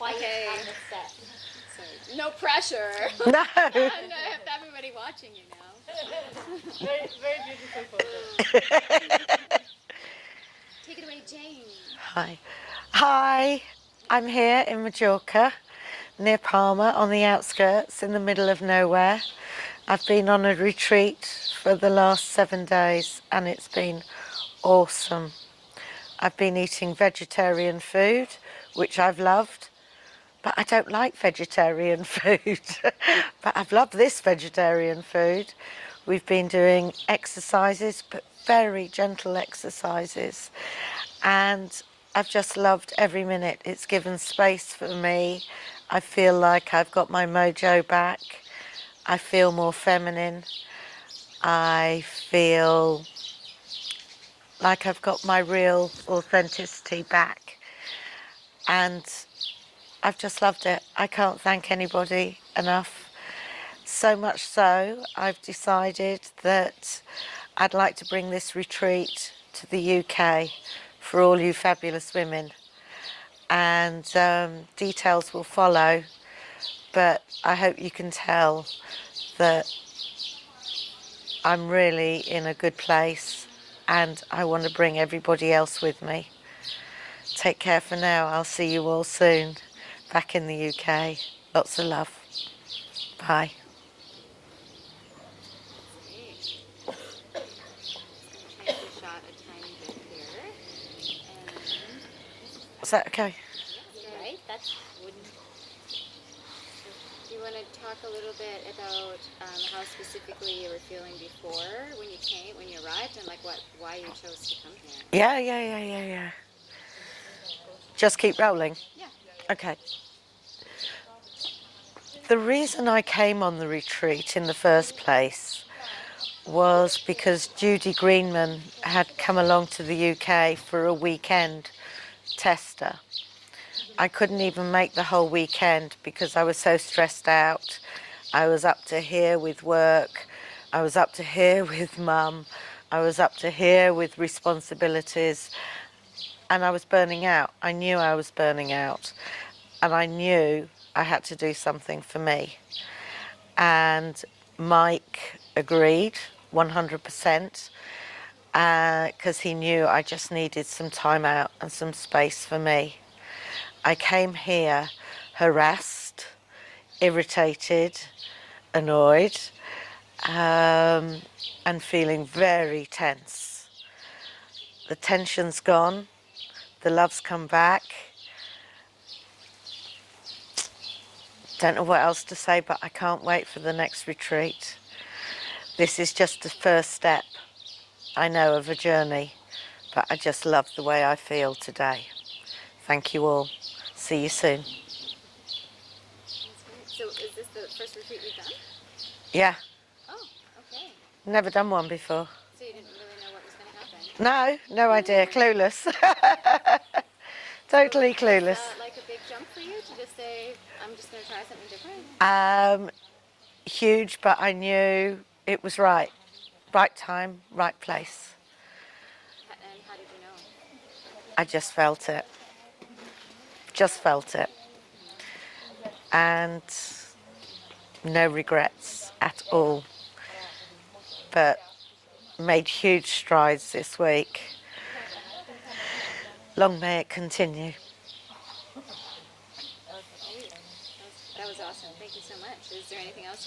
Okay. On the set. So, no pressure. No. No, have everybody watching you now. Very, very beautiful photo. Take it away, Jane. Hi. Hi. I'm here in Majorca, near Palma, on the outskirts, in the middle of nowhere. I've been on a retreat for the last 7 days and it's been awesome. I've been eating vegetarian food, which I've loved, but I don't like vegetarian food. But I've loved this vegetarian food. We've been doing exercises, but very gentle exercises. And I've just loved every minute. It's given space for me. I feel like I've got my mojo back. I feel more feminine. I feel like I've got my real authenticity back. And I've just loved it. I can't thank anybody enough. So much so, I've decided that I'd like to bring this retreat to the UK for all you fabulous women. And details will follow, but I hope you can tell that I'm really in a good place and I want to bring everybody else with me. Take care for now. I'll see you all soon back in the UK. Lots of love. Bye. Is that okay? Right? That's wooden. Do you want to talk a little bit about how specifically you were feeling before when you came, when you arrived, and like why you chose to come here? Yeah. Just keep rolling? Yeah. Okay. The reason I came on the retreat in the first place was because Judy Greenman had come along to the UK for a weekend tester. I couldn't even make the whole weekend because I was so stressed out. I was up to here with work. I was up to here with mum. I was up to here with responsibilities. And I was burning out. I knew I was burning out. And I knew I had to do something for me. And Mike agreed 100%. Because he knew I just needed some time out and some space for me. I came here harassed, irritated, annoyed, and feeling very tense. The tension's gone, the love's come back. Don't know what else to say, but I can't wait for the next retreat. This is just the first step, I know, of a journey, but I just love the way I feel today. Thank you all. See you soon. So is this the first retreat you've done? Yeah, Oh, okay. never done one before. So you didn't really know what was going to happen? No idea, clueless. Totally clueless. Was that like a big jump for you to just say, I'm just going to try something different? Huge, but I knew it was right. Right time, right place. And how did you know? I just felt it. Just felt it. And no regrets at all. But made huge strides this week. Long may it continue. That was awesome. Thank you so much. Is there anything else you want